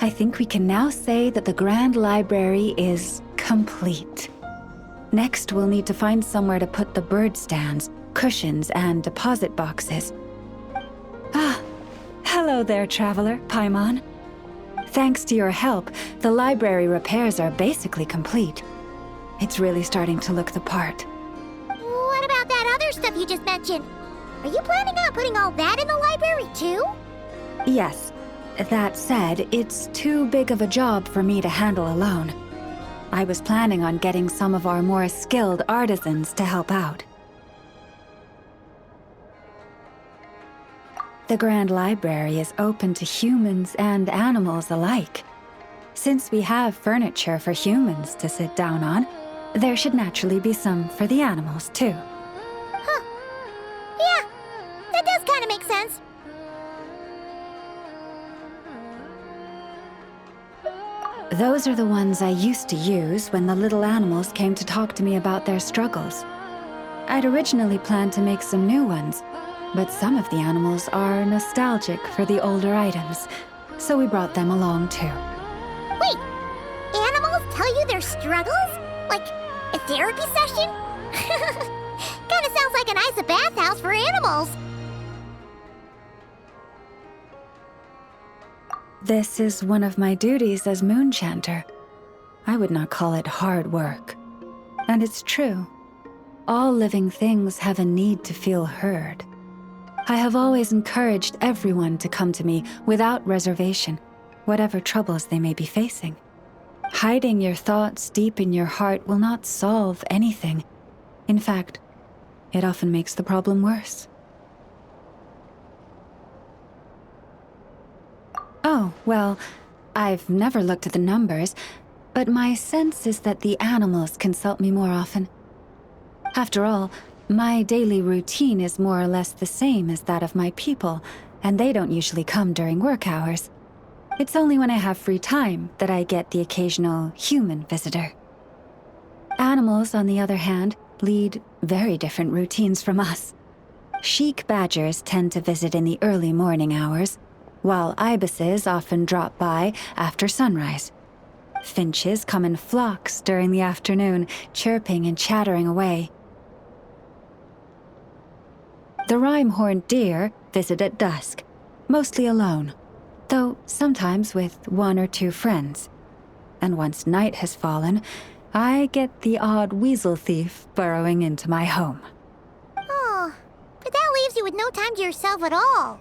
I think we can now say that the Grand Library is complete. Next, we'll need to find somewhere to put the bird stands, cushions, and deposit boxes. Ah, hello there, traveler, Paimon. Thanks to your help, the library repairs are basically complete. It's really starting to look the part. What about that other stuff you just mentioned? Are you planning on putting all that in the library too? Yes. That said, it's too big of a job for me to handle alone. I was planning on getting some of our more skilled artisans to help out. The Grand Library is open to humans and animals alike. Since we have furniture for humans to sit down on, there should naturally be some for the animals too. Huh. Yeah, that does kind of make sense. Those are the ones I used to use when the little animals came to talk to me about their struggles. I'd originally planned to make some new ones, but some of the animals are nostalgic for the older items, so we brought them along too. Wait, animals tell you their struggles? Like a therapy session? Kinda sounds like a nice bathhouse for animals. This is one of my duties as Moon Chanter. I would not call it hard work. And it's true. All living things have a need to feel heard. I have always encouraged everyone to come to me without reservation, whatever troubles they may be facing. Hiding your thoughts deep in your heart will not solve anything. In fact, it often makes the problem worse. Oh, well, I've never looked at the numbers, but my sense is that the animals consult me more often. After all, my daily routine is more or less the same as that of my people, and they don't usually come during work hours. It's only when I have free time that I get the occasional human visitor. Animals, on the other hand, lead very different routines from us. Sheik badgers tend to visit in the early morning hours, while ibises often drop by after sunrise. Finches come in flocks during the afternoon, chirping and chattering away. The rhyme-horned deer visit at dusk, mostly alone, though sometimes with one or two friends. And once night has fallen, I get the odd weasel thief burrowing into my home. Oh, but that leaves you with no time to yourself at all.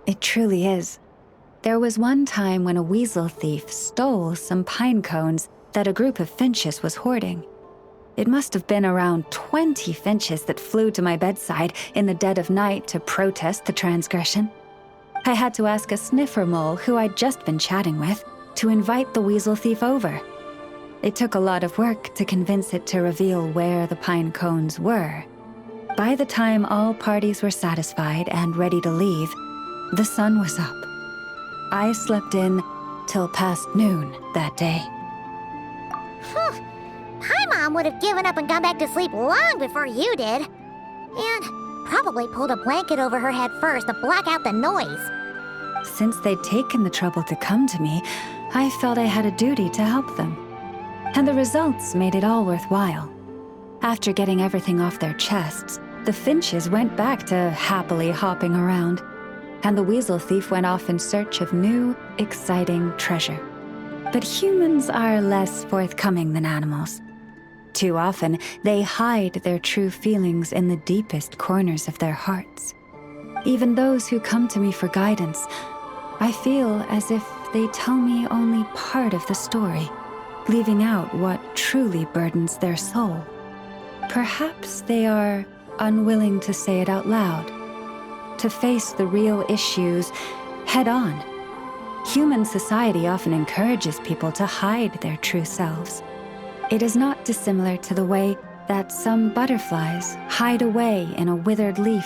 It truly is. There was one time when a weasel thief stole some pine cones that a group of finches was hoarding. It must have been around 20 finches that flew to my bedside in the dead of night to protest the transgression. I had to ask a sniffer mole who I'd just been chatting with to invite the weasel thief over. It took a lot of work to convince it to reveal where the pine cones were. By the time all parties were satisfied and ready to leave, the sun was up. I slept in till past noon that day. Phew. My mom would have given up and gone back to sleep long before you did. And probably pulled a blanket over her head first to block out the noise. Since they'd taken the trouble to come to me, I felt I had a duty to help them. And the results made it all worthwhile. After getting everything off their chests, the finches went back to happily hopping around, and the weasel thief went off in search of new, exciting treasure. But humans are less forthcoming than animals. Too often, they hide their true feelings in the deepest corners of their hearts. Even those who come to me for guidance, I feel as if they tell me only part of the story, leaving out what truly burdens their soul. Perhaps they are unwilling to say it out loud, to face the real issues head on. Human society often encourages people to hide their true selves. It is not dissimilar to the way that some butterflies hide away in a withered leaf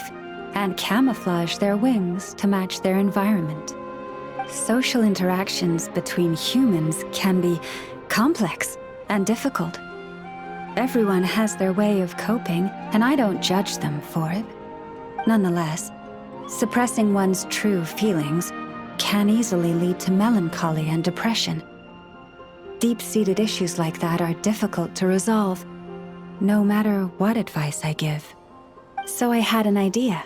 and camouflage their wings to match their environment. Social interactions between humans can be complex and difficult. Everyone has their way of coping, and I don't judge them for it. Nonetheless, suppressing one's true feelings, can easily lead to melancholy and depression. Deep-seated issues like that are difficult to resolve, no matter what advice I give. So I had an idea.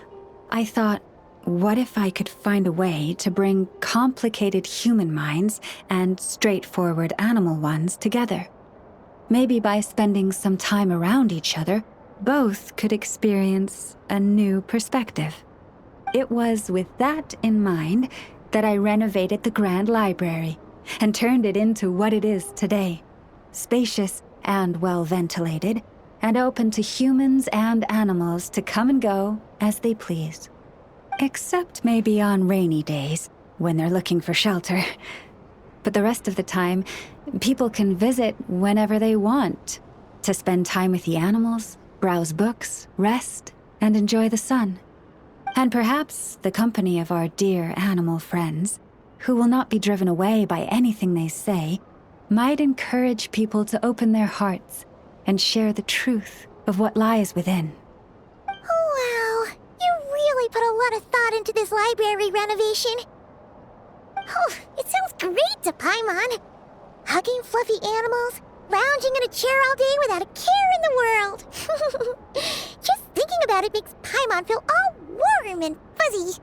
I thought, what if I could find a way to bring complicated human minds and straightforward animal ones together? Maybe by spending some time around each other, both could experience a new perspective. It was with that in mind that I renovated the Grand Library and turned it into what it is today. Spacious and well-ventilated, and open to humans and animals to come and go as they please. Except maybe on rainy days, when they're looking for shelter. But the rest of the time, people can visit whenever they want, to spend time with the animals, browse books, rest, and enjoy the sun. And perhaps the company of our dear animal friends, who will not be driven away by anything they say, might encourage people to open their hearts and share the truth of what lies within. Wow, you really put a lot of thought into this library renovation. Oh, it sounds great to Paimon. Hugging fluffy animals, lounging in a chair all day without a care in the world. Just thinking about it makes Paimon feel all warm and fuzzy.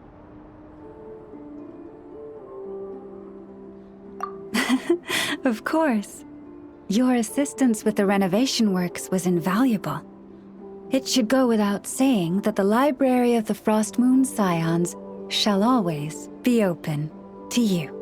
Of course. Your assistance with the renovation works was invaluable. It should go without saying that the Library of the Frost Moon Scions shall always be open to you.